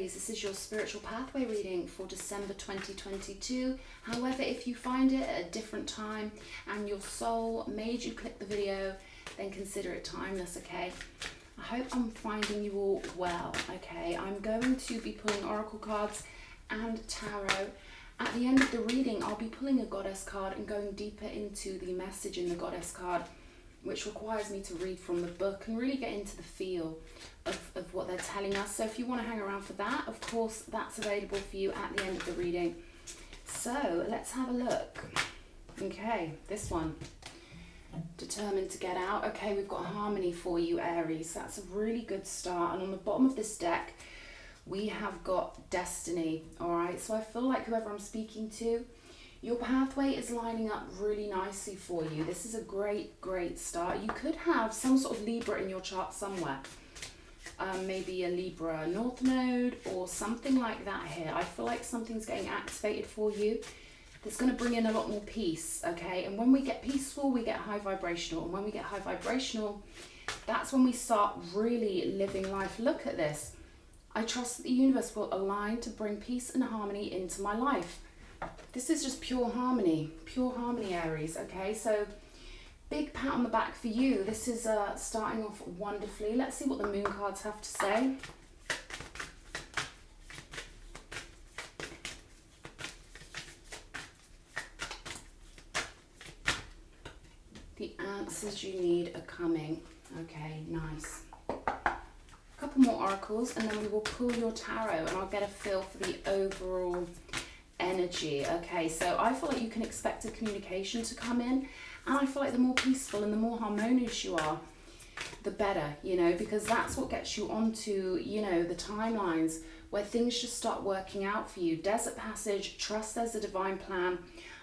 Aries, this is your spiritual pathway reading for December 2022. However, if you find it at a different time and your soul made you click the video, then consider it timeless, okay? I hope I'm finding you all well, okay? I'm going to be pulling oracle cards and tarot. At the end of the reading, I'll be pulling a goddess card and going deeper into the message in the goddess card, which requires me to read from the book and really get into the feel of what they're telling us. So if you want to hang around for that, of course, that's available for you at the end of the reading. So let's have a look. Okay, this one. Determined to get out. Okay, we've got harmony for you, Aries. That's a really good start. And on the bottom of this deck, we have got destiny. All right, so I feel like whoever I'm speaking to, your pathway is lining up really nicely for you. This is a great start. You could have some sort of Libra in your chart somewhere. Maybe a Libra North Node or something like that here. I feel like something's getting activated for you that's going to bring in a lot more peace, okay? And when we get peaceful, we get high vibrational. And when we get high vibrational, that's when we start really living life. Look at this. I trust that the universe will align to bring peace and harmony into my life. This is just pure harmony, Aries, okay? So big pat on the back for you. This is starting off wonderfully. Let's see what the moon cards have to say. The answers you need are coming. Okay, nice. A couple more oracles and then we will pull your tarot and I'll get a feel for the overall energy. Okay, so I feel like you can expect a communication to come in, and I feel like the more peaceful and the more harmonious you are, the better, you know, because that's what gets you onto, you know, the timelines where things just start working out for you. Desert passage, trust there's a divine plan.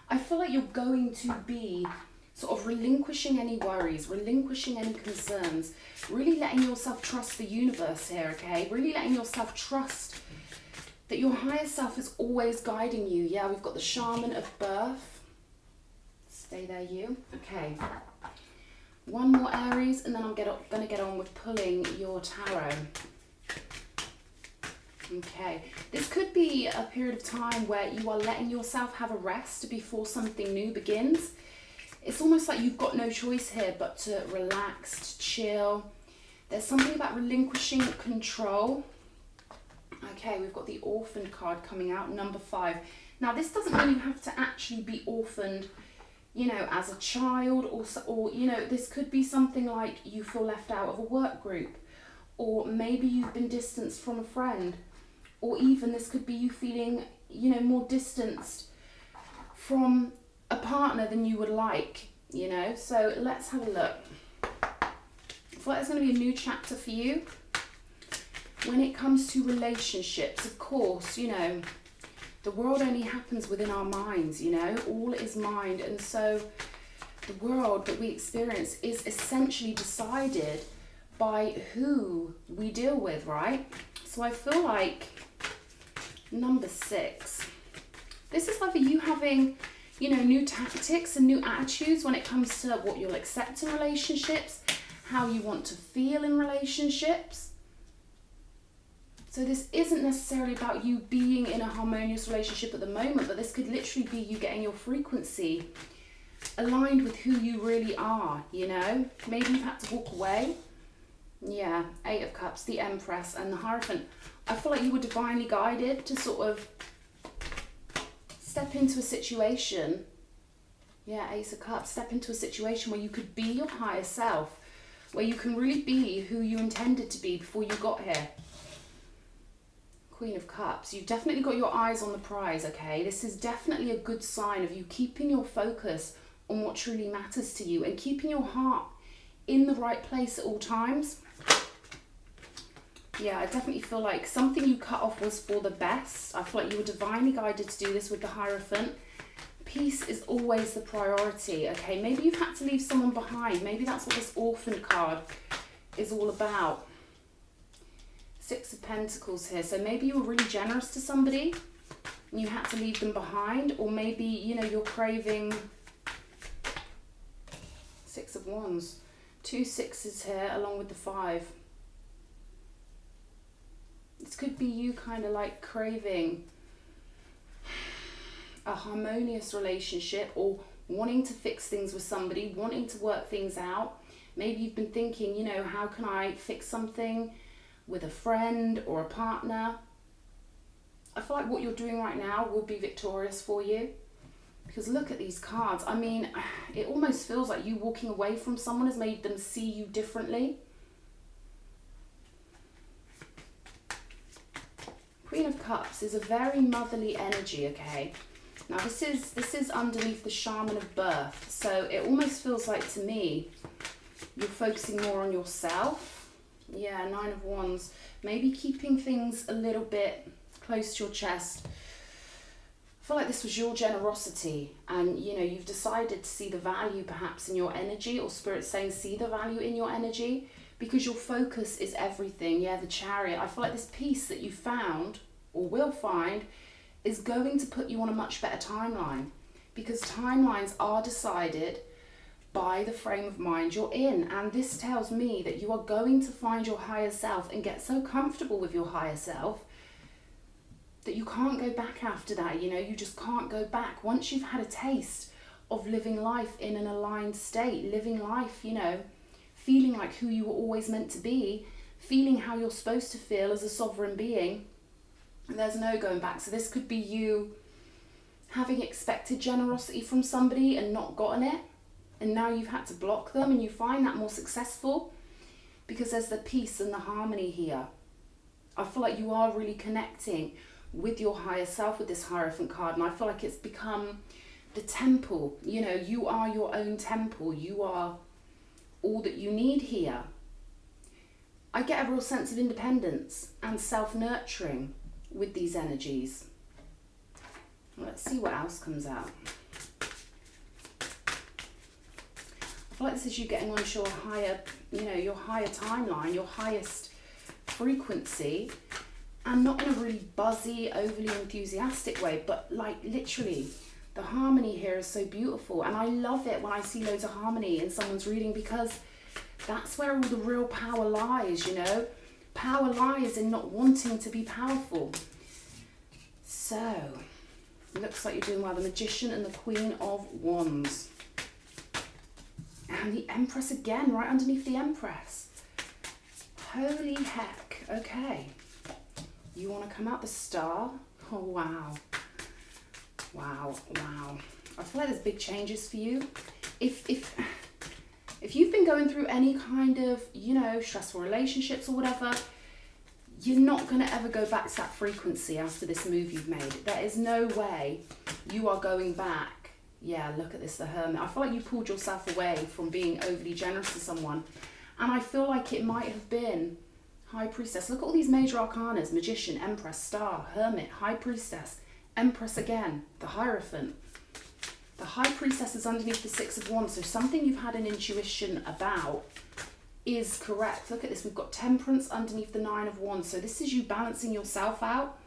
I feel like you're going to be sort of relinquishing any worries, relinquishing any concerns, really letting yourself trust the universe here, okay? Really letting yourself trust that your higher self is always guiding you. Yeah, we've got the shaman of birth. Stay there, you. Okay. One more, Aries, and then I'm going to get on with pulling your tarot. Okay. This could be a period of time where you are letting yourself have a rest before something new begins. It's almost like you've got no choice here but to relax, to chill. There's something about relinquishing control. Okay, we've got the orphaned card coming out, number 5. Now, this doesn't mean you have to actually be orphaned, you know, as a child, or you know, this could be something like you feel left out of a work group, or maybe you've been distanced from a friend, or even this could be you feeling, you know, more distanced from a partner than you would like, you know. So let's have a look. I feel like there's going to be a new chapter for you. When it comes to relationships, of course, you know, the world only happens within our minds, you know, all is mind. And so the world that we experience is essentially decided by who we deal with, right? So I feel like number 6, this is either you having, you know, new tactics and new attitudes when it comes to what you'll accept in relationships, how you want to feel in relationships. So this isn't necessarily about you being in a harmonious relationship at the moment, but this could literally be you getting your frequency aligned with who you really are, you know? Maybe you've had to walk away. Yeah, 8 of Cups, the Empress, and the Hierophant. I feel like you were divinely guided to sort of step into a situation. Yeah, Ace of Cups, step into a situation where you could be your higher self, where you can really be who you intended to be before you got here. Queen of Cups, you've definitely got your eyes on the prize, okay? This is definitely a good sign of you keeping your focus on what truly matters to you and keeping your heart in the right place at all times. Yeah, I definitely feel like something you cut off was for the best. I feel like you were divinely guided to do this with the Hierophant. Peace is always the priority, okay? Maybe you've had to leave someone behind. Maybe that's what this orphan card is all about. 6 of Pentacles here. So maybe you were really generous to somebody and you had to leave them behind, or maybe, you know, you're craving 6 of Wands. 2 6s here along with the 5. This could be you kind of like craving a harmonious relationship, or wanting to fix things with somebody, wanting to work things out. Maybe you've been thinking, you know, how can I fix something with a friend or a partner? I feel like what you're doing right now will be victorious for you. Because look at these cards. I mean, it almost feels like you walking away from someone has made them see you differently. Queen of Cups is a very motherly energy, okay? Now this is underneath the shaman of birth. So it almost feels like, to me, you're focusing more on yourself. Yeah, 9 of Wands. Maybe keeping things a little bit close to your chest. I feel like this was your generosity, and you know, you've decided to see the value perhaps in your energy, or Spirit saying see the value in your energy, because your focus is everything. Yeah, the Chariot. I feel like this peace that you found or will find is going to put you on a much better timeline, because timelines are decided by the frame of mind you're in. And this tells me that you are going to find your higher self and get so comfortable with your higher self that you can't go back after that. You know, you just can't go back. Once you've had a taste of living life in an aligned state, living life, you know, feeling like who you were always meant to be, feeling how you're supposed to feel as a sovereign being, there's no going back. So this could be you having expected generosity from somebody and not gotten it, and now you've had to block them, and you find that more successful because there's the peace and the harmony here. I feel like you are really connecting with your higher self with this Hierophant card, and I feel like it's become the temple. You know, you are your own temple. You are all that you need here. I get a real sense of independence and self-nurturing with these energies. Let's see what else comes out. I feel like this is you getting onto your higher, you know, your higher timeline, your highest frequency, and not in a really buzzy, overly enthusiastic way, but like literally the harmony here is so beautiful. And I love it when I see loads of harmony in someone's reading, because that's where all the real power lies, you know. Power lies in not wanting to be powerful. So, looks like you're doing well. The Magician and the Queen of Wands. And the Empress again, right underneath the Empress. Holy heck. Okay. You want to come out the Star? Oh, wow. Wow, wow. I feel like there's big changes for you. If you've been going through any kind of, you know, stressful relationships or whatever, you're not going to ever go back to that frequency after this move you've made. There is no way you are going back. Yeah, look at this, the Hermit. I feel like you pulled yourself away from being overly generous to someone. And I feel like it might have been High Priestess. Look at all these major arcanas. Magician, Empress, Star, Hermit, High Priestess, Empress again, the Hierophant. The High Priestess is underneath the Six of Wands. So something you've had an intuition about is correct. Look at this. We've got Temperance underneath the Nine of Wands. So this is you balancing yourself out.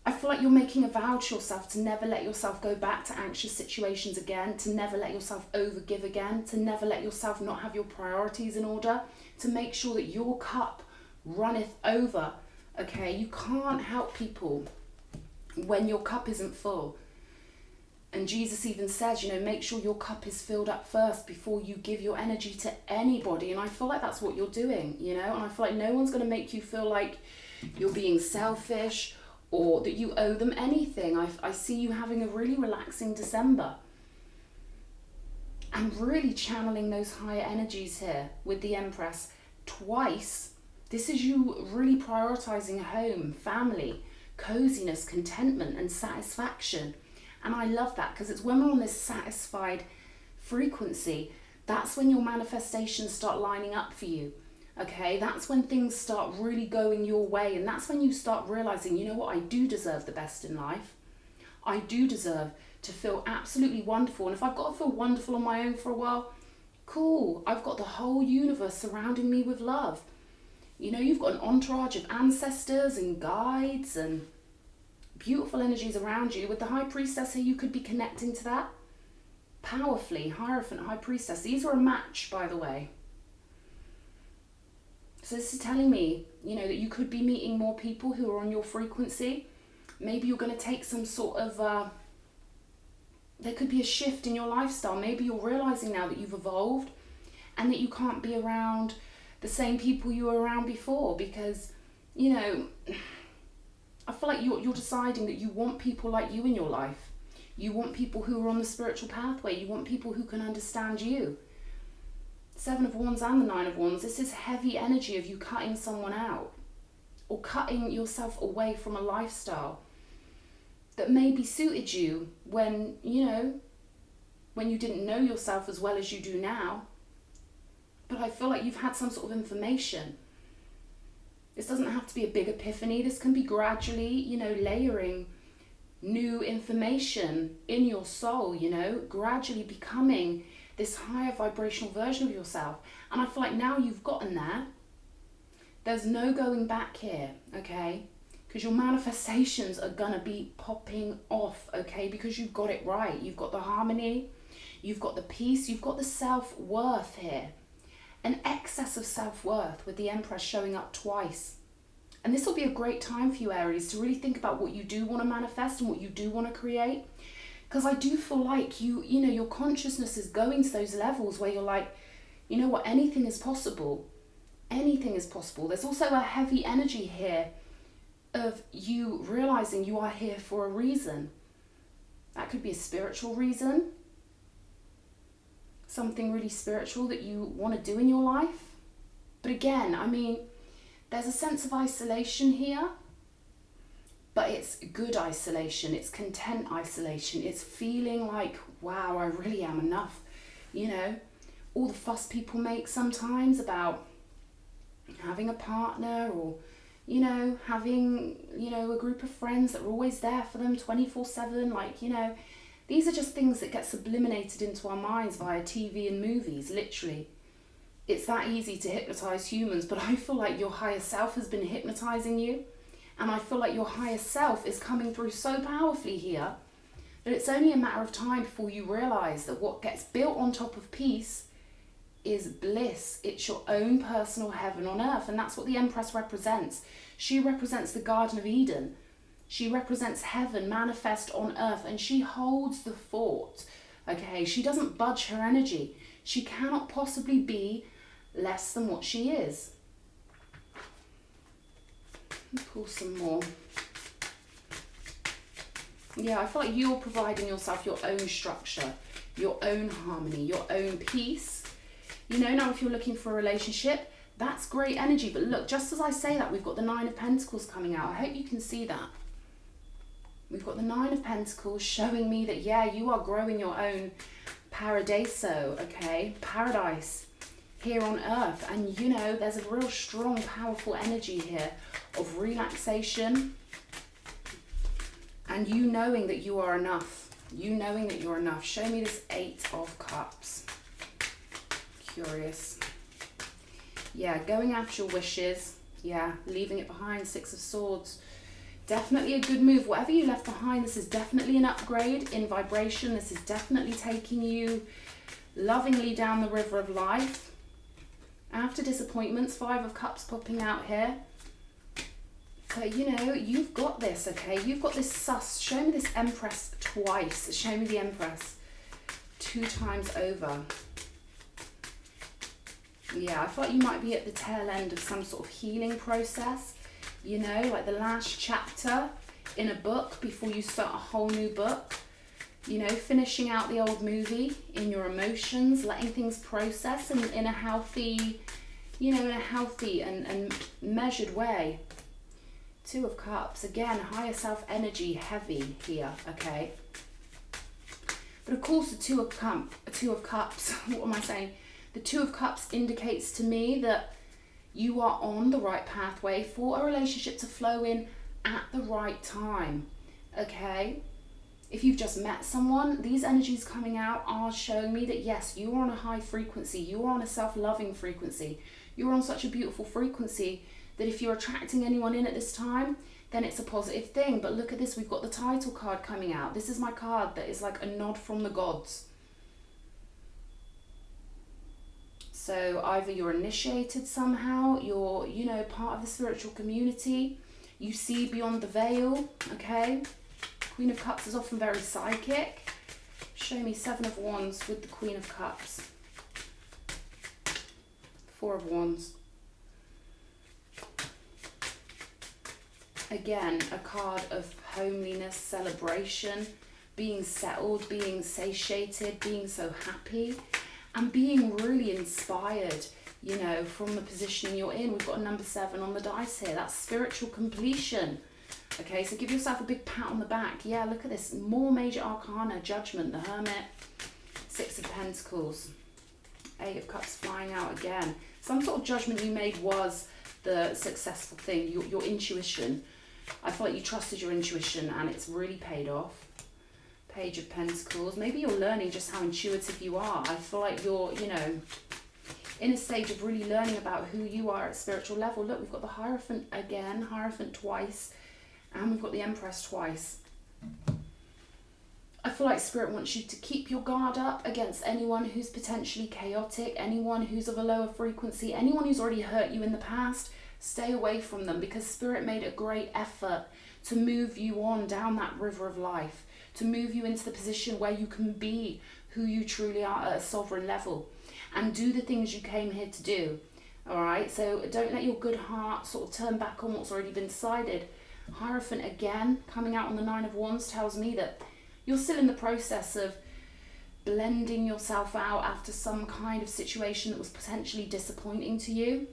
I feel like you're making a vow to yourself to never let yourself go back to anxious situations again, to never let yourself overgive again, to never let yourself not have your priorities in order, to make sure that your cup runneth over. Okay, you can't help people when your cup isn't full. And Jesus even says, you know, make sure your cup is filled up first before you give your energy to anybody. And I feel like that's what you're doing, you know, and I feel like no one's going to make you feel like you're being selfish or that you owe them anything. I see you having a really relaxing December and really channeling those higher energies here with the Empress twice. This is you really prioritizing home, family, coziness, contentment and satisfaction. And I love that, because it's when we're on this satisfied frequency, that's when your manifestations start lining up for you. Okay, that's when things start really going your way, and that's when you start realizing, you know what, I do deserve the best in life. I do deserve to feel absolutely wonderful. And if I've got to feel wonderful on my own for a while, cool. I've got the whole universe surrounding me with love. You know, you've got an entourage of ancestors and guides and beautiful energies around you. With the High Priestess here, you could be connecting to that powerfully. Hierophant, High Priestess. These are a match, by the way. So this is telling me, you know, that you could be meeting more people who are on your frequency. Maybe you're going to take some sort of, there could be a shift in your lifestyle. Maybe you're realizing now that you've evolved and that you can't be around the same people you were around before because, you know, I feel like you're deciding that you want people like you in your life. You want people who are on the spiritual pathway. You want people who can understand you. 7 of Wands and the 9 of Wands, this is heavy energy of you cutting someone out or cutting yourself away from a lifestyle that maybe suited you when, you know, when you didn't know yourself as well as you do now. But I feel like you've had some sort of information. This doesn't have to be a big epiphany. This can be gradually, you know, layering new information in your soul, you know, gradually becoming this higher vibrational version of yourself. And I feel like now you've gotten there, there's no going back here, okay? Because your manifestations are gonna be popping off, okay? Because you've got it right. You've got the harmony, you've got the peace, you've got the self-worth here. An excess of self-worth with the Empress showing up twice. And this will be a great time for you, Aries, to really think about what you do want to manifest and what you do want to create. Because I do feel like you know, your consciousness is going to those levels where you're like, you know what, anything is possible. Anything is possible. There's also a heavy energy here of you realizing you are here for a reason. That could be a spiritual reason. Something really spiritual that you want to do in your life. But again, I mean, there's a sense of isolation here. But it's good isolation, it's content isolation, it's feeling like, wow, I really am enough. You know, all the fuss people make sometimes about having a partner or, you know, having, you know, a group of friends that are always there for them 24/7, like, you know, these are just things that get subliminated into our minds via TV and movies, literally. It's that easy to hypnotize humans, but I feel like your higher self has been hypnotizing you. And I feel like your higher self is coming through so powerfully here that it's only a matter of time before you realize that what gets built on top of peace is bliss. It's your own personal heaven on earth. And that's what the Empress represents. She represents the Garden of Eden. She represents heaven manifest on earth. And she holds the fort. Okay, she doesn't budge her energy. She cannot possibly be less than what she is. Pull some more. Yeah, I feel like you're providing yourself your own structure, your own harmony, your own peace. You know, now if you're looking for a relationship, that's great energy. But look, just as I say that, we've got the 9 of Pentacles coming out. I hope you can see that. We've got the 9 of Pentacles showing me that, yeah, you are growing your own paradiso, okay? Paradise here on earth. And, you know, there's a real strong, powerful energy here of relaxation and you knowing that you are enough. You knowing that you're enough. Show me this 8 of Cups. Curious. Yeah, going after your wishes. Yeah, leaving it behind. 6 of Swords. Definitely a good move. Whatever you left behind, this is definitely an upgrade in vibration. This is definitely taking you lovingly down the river of life. After disappointments, 5 of Cups popping out here. But, you know, you've got this, okay? You've got this sus. Show me this Empress twice. Show me the Empress 2 times over. Yeah, I feel like you might be at the tail end of some sort of healing process. You know, like the last chapter in a book before you start a whole new book. You know, finishing out the old movie in your emotions, letting things process in a healthy, you know, in a healthy and measured way. 2 of Cups, again, higher self energy, heavy here, okay? But of course the 2 of Cups, what am I saying? The 2 of Cups indicates to me that you are on the right pathway for a relationship to flow in at the right time, okay? If you've just met someone, these energies coming out are showing me that yes, you are on a high frequency, you are on a self-loving frequency, you're on such a beautiful frequency that if you're attracting anyone in at this time, then it's a positive thing. But look at this, we've got the title card coming out. This is my card that is like a nod from the gods. So either you're initiated somehow, you're, you know, part of the spiritual community, you see beyond the veil, okay? Queen of Cups is often very psychic. Show me 7 of Wands with the Queen of Cups. 4 of Wands. Again, a card of homeliness, celebration, being settled, being satiated, being so happy, and being really inspired, you know, from the position you're in. We've got a number 7 on the dice here. That's spiritual completion. Okay, so give yourself a big pat on the back. Yeah, look at this. More major arcana, Judgment, the Hermit, 6 of Pentacles, 8 of Cups flying out again. Some sort of judgment you made was the successful thing, your intuition. I feel like you trusted your intuition and it's really paid off. Page of Pentacles. Maybe you're learning just how intuitive you are. I feel like you're, you know, in a stage of really learning about who you are at spiritual level. Look, we've got the Hierophant again, Hierophant twice, and we've got the Empress twice. I feel like Spirit wants you to keep your guard up against anyone who's potentially chaotic, anyone who's of a lower frequency, anyone who's already hurt you in the past. Stay away from them, because Spirit made a great effort to move you on down that river of life, to move you into the position where you can be who you truly are at a sovereign level and do the things you came here to do. All right, so don't let your good heart sort of turn back on what's already been decided. Hierophant again, coming out on the 9 of Wands, tells me that you're still in the process of blending yourself out after some kind of situation that was potentially disappointing to you.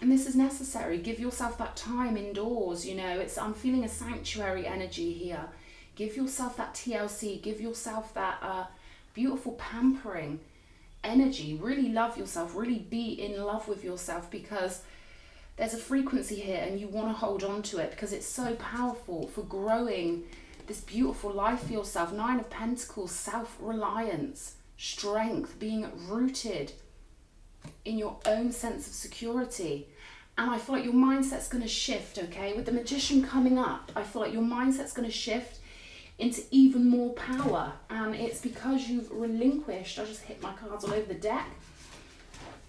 And this is necessary. Give yourself that time indoors, you know. I'm feeling a sanctuary energy here. Give yourself that TLC. Give yourself that beautiful pampering energy. Really love yourself. Really be in love with yourself, because there's a frequency here and you want to hold on to it because it's so powerful for growing this beautiful life for yourself. 9 of Pentacles, self-reliance, strength, being rooted in your own sense of security. And I feel like your mindset's going to shift, okay? With the Magician coming up, I feel like your mindset's going to shift into even more power. And it's because you've relinquished, I just hit my cards all over the deck.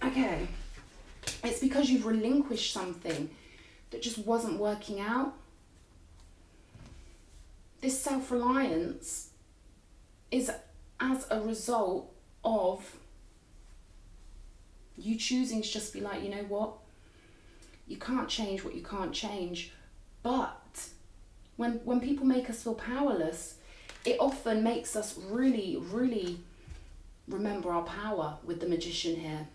Okay. It's because you've relinquished something that just wasn't working out. This self-reliance is as a result of you choosing to just be like, you know what? You can't change what you can't change. But when people make us feel powerless, it often makes us really, really remember our power, with the Magician here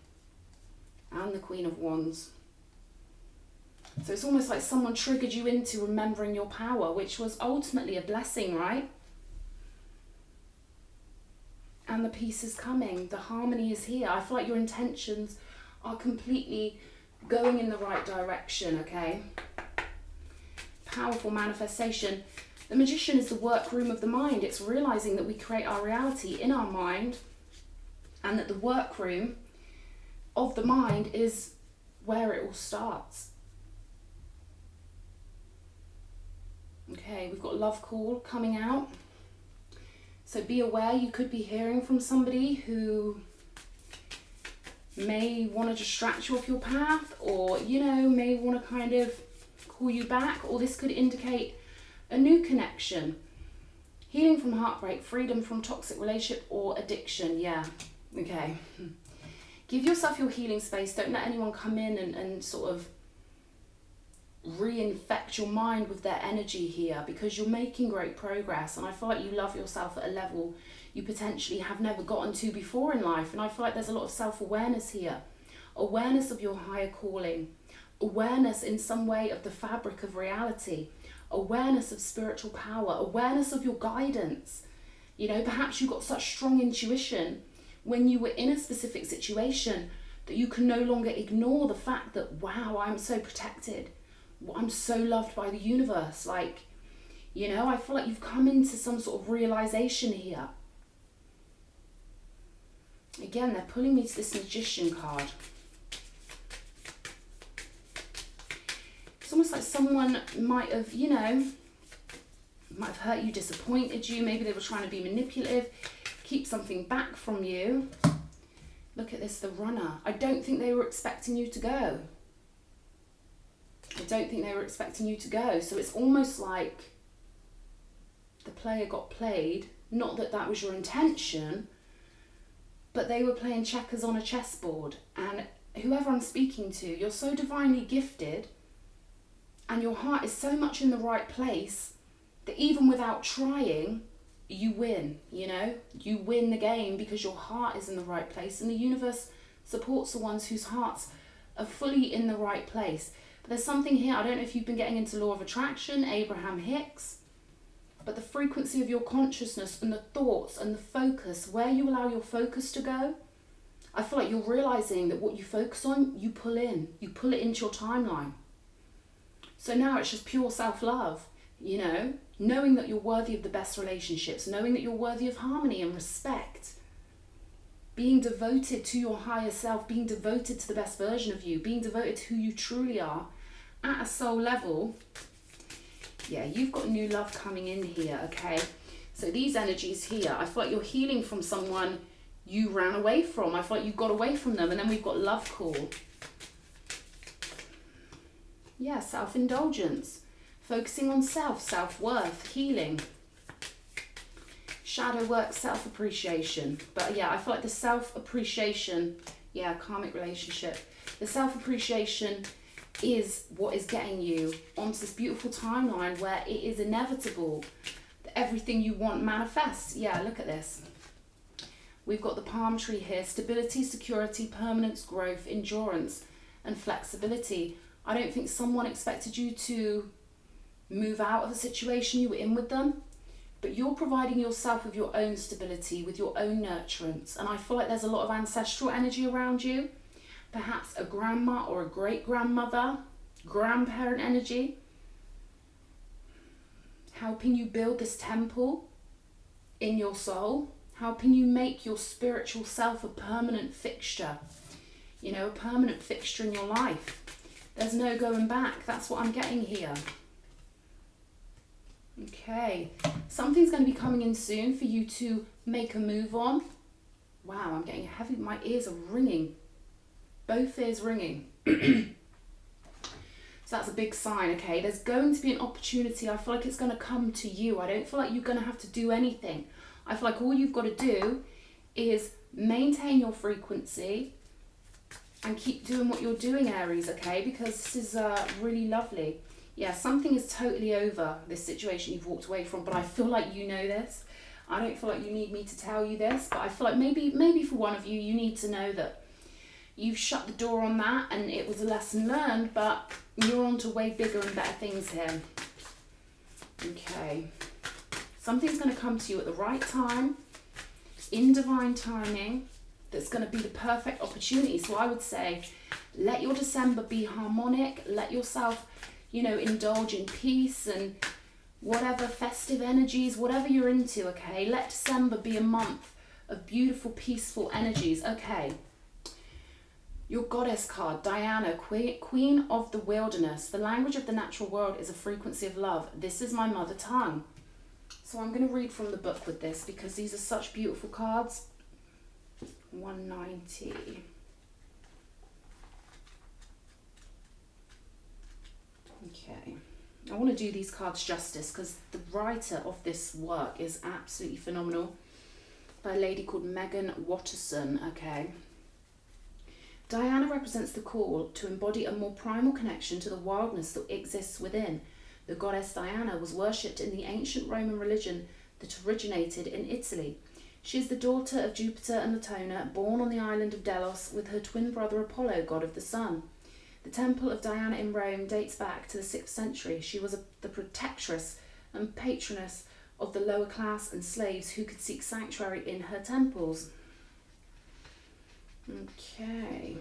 and the Queen of Wands. So it's almost like someone triggered you into remembering your power, which was ultimately a blessing, right? And the peace is coming. The harmony is here. I feel like your intentions are completely going in the right direction, okay? Powerful manifestation. The Magician is the workroom of the mind. It's realizing that we create our reality in our mind, and that the workroom of the mind is where it all starts. Okay, we've got love call coming out. So be aware, you could be hearing from somebody who may want to distract you off your path, or, you know, may want to kind of call you back, or this could indicate a new connection. Healing from heartbreak, freedom from toxic relationship or addiction. Yeah, okay. Give yourself your healing space. Don't let anyone come in and sort of reinfect your mind with their energy here, because you're making great progress, and I feel like you love yourself at a level you potentially have never gotten to before in life. And I feel like there's a lot of self-awareness here, awareness of your higher calling, awareness in some way of the fabric of reality, awareness of spiritual power, awareness of your guidance. You know, perhaps you got such strong intuition when you were in a specific situation that you can no longer ignore the fact that, wow, I'm so protected. I'm so loved by the universe. Like, you know, I feel like you've come into some sort of realization here. Again, they're pulling me to this Magician card. It's almost like someone might have, you know, might have hurt you, disappointed you. Maybe they were trying to be manipulative, keep something back from you. Look at this, the runner. I don't think they were expecting you to go. I don't think they were expecting you to go. So it's almost like the player got played. Not that that was your intention, but they were playing checkers on a chessboard. And whoever I'm speaking to, you're so divinely gifted and your heart is so much in the right place that even without trying, you win, you know? You win the game because your heart is in the right place, and the universe supports the ones whose hearts are fully in the right place. But there's something here, I don't know if you've been getting into law of attraction, Abraham Hicks, but the frequency of your consciousness and the thoughts and the focus, where you allow your focus to go, I feel like you're realizing that what you focus on, you pull in, you pull it into your timeline. So now it's just pure self-love, you know, knowing that you're worthy of the best relationships, knowing that you're worthy of harmony and respect, being devoted to your higher self, being devoted to the best version of you, being devoted to who you truly are at a soul level. Yeah, you've got new love coming in here, okay? So these energies here, I feel like you're healing from someone you ran away from. I feel like you got away from them. And then we've got love call. Yeah, self-indulgence. Focusing on self, self-worth, healing. Shadow work, self-appreciation. But yeah, I feel like the self-appreciation, yeah, karmic relationship. The self-appreciation is what is getting you onto this beautiful timeline where it is inevitable that everything you want manifests. Yeah, look at this. We've got the palm tree here. Stability, security, permanence, growth, endurance, and flexibility. I don't think someone expected you to move out of a situation you were in with them, but you're providing yourself with your own stability, with your own nurturance. And I feel like there's a lot of ancestral energy around you. Perhaps a grandma or a great-grandmother, grandparent energy, helping you build this temple in your soul, helping you make your spiritual self a permanent fixture, you know, a permanent fixture in your life. There's no going back. That's what I'm getting here. Okay, something's going to be coming in soon for you to make a move on. Wow, I'm getting heavy. My ears are ringing. Both ears ringing. So that's a big sign, okay? There's going to be an opportunity. I feel like it's going to come to you. I don't feel like you're going to have to do anything. I feel like all you've got to do is maintain your frequency and keep doing what you're doing, Aries, okay? Because this is really lovely. Yeah, something is totally over, this situation you've walked away from, but I feel like you know this. I don't feel like you need me to tell you this, but I feel like maybe for one of you, you need to know that you've shut the door on that and it was a lesson learned, but you're on to way bigger and better things here. Okay. Something's going to come to you at the right time, in divine timing, that's going to be the perfect opportunity. So I would say, let your December be harmonic. Let yourself, you know, indulge in peace and whatever festive energies, whatever you're into, okay? Let December be a month of beautiful, peaceful energies, okay? Your goddess card, Diana, Queen of the Wilderness. The language of the natural world is a frequency of love. This is my mother tongue. So I'm going to read from the book with this because these are such beautiful cards. 190. Okay. I want to do these cards justice because the writer of this work is absolutely phenomenal. By a lady called Megan Watterson, okay. Diana represents the call to embody a more primal connection to the wildness that exists within. The goddess Diana was worshipped in the ancient Roman religion that originated in Italy. She is the daughter of Jupiter and Latona, born on the island of Delos with her twin brother Apollo, god of the sun. The temple of Diana in Rome dates back to the 6th century. She was the protectress and patroness of the lower class and slaves who could seek sanctuary in her temples. Okay.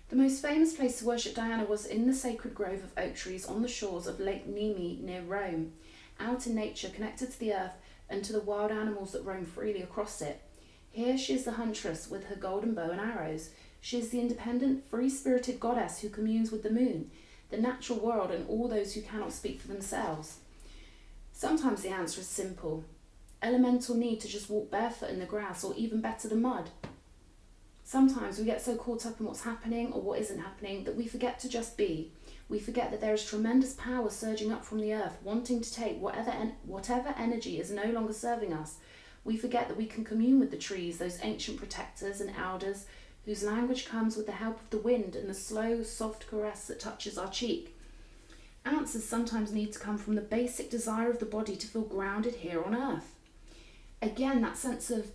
The most famous place to worship Diana was in the sacred grove of oak trees on the shores of Lake Nemi near Rome, out in nature, connected to the earth and to the wild animals that roam freely across it. Here she is the huntress with her golden bow and arrows. She is the independent, free-spirited goddess who communes with the moon, the natural world, and all those who cannot speak for themselves. Sometimes the answer is simple. elemental need to just walk barefoot in the grass, or even better, the mud. Sometimes we get so caught up in what's happening or what isn't happening that we forget to just be. We forget that there is tremendous power surging up from the earth, wanting to take whatever energy is no longer serving us. We forget that we can commune with the trees, those ancient protectors and elders, whose language comes with the help of the wind and the slow, soft caress that touches our cheek. Answers sometimes need to come from the basic desire of the body to feel grounded here on earth. Again, that sense of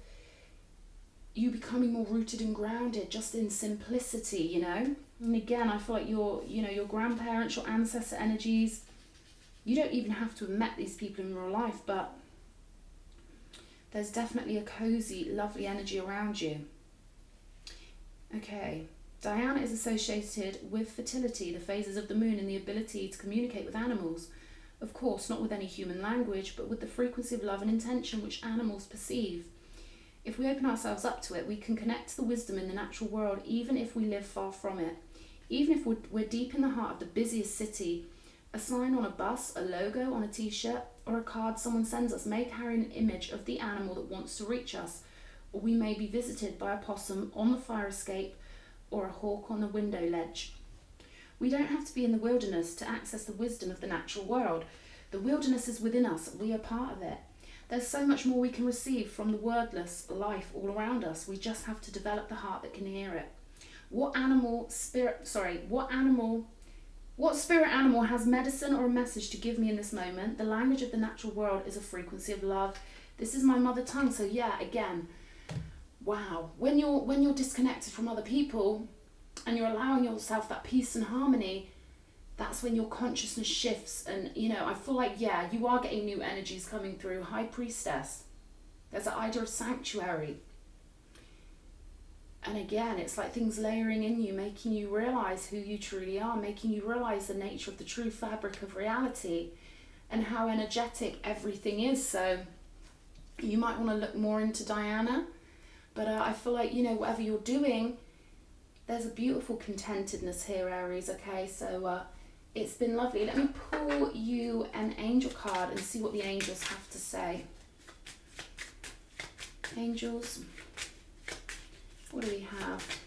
you becoming more rooted and grounded, just in simplicity, you know. And again, I feel like your grandparents, your ancestor energies, you don't even have to have met these people in real life, but there's definitely a cozy, lovely energy around you. Okay, Diana is associated with fertility, the phases of the moon, and the ability to communicate with animals. Of course, not with any human language, but with the frequency of love and intention which animals perceive. If we open ourselves up to it, we can connect to the wisdom in the natural world, even if we live far from it. Even if we're deep in the heart of the busiest city, a sign on a bus, a logo on a t-shirt, or a card someone sends us may carry an image of the animal that wants to reach us, or we may be visited by a possum on the fire escape or a hawk on the window ledge. We don't have to be in the wilderness to access the wisdom of the natural world. The wilderness is within us. We are part of it. There's so much more we can receive from the wordless life all around us. We just have to develop the heart that can hear it. What spirit animal has medicine or a message to give me in this moment? The language of the natural world is a frequency of love. This is my mother tongue. So yeah, again, wow. When you're disconnected from other people and you're allowing yourself that peace and harmony, that's when your consciousness shifts. And I feel like, yeah, you are getting new energies coming through. High Priestess. There's an idea of sanctuary. And again, it's like things layering in you, making you realize who you truly are, making you realize the nature of the true fabric of reality and how energetic everything is. So you might want to look more into Diana, but I feel like, whatever you're doing, there's a beautiful contentedness here, Aries, okay? So it's been lovely. Let me pull you an angel card and see what the angels have to say. Angels. What do we have?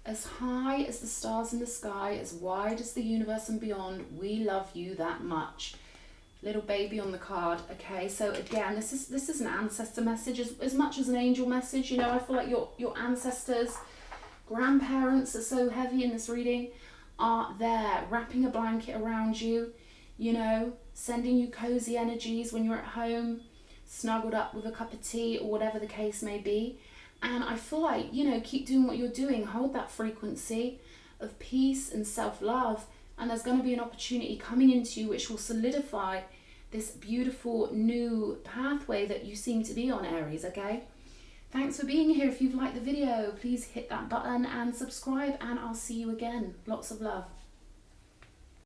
As high as the stars in the sky, as wide as the universe and beyond, we love you that much. Little baby on the card. Okay, so again, this is an ancestor message as much as an angel message. I feel like your ancestors, grandparents are so heavy in this reading, are there wrapping a blanket around you, sending you cozy energies when you're at home, snuggled up with a cup of tea or whatever the case may be. And I feel like, keep doing what you're doing. Hold that frequency of peace and self-love. And there's going to be an opportunity coming into you which will solidify this beautiful new pathway that you seem to be on, Aries, okay? Thanks for being here. If you've liked the video, please hit that button and subscribe, and I'll see you again. Lots of love.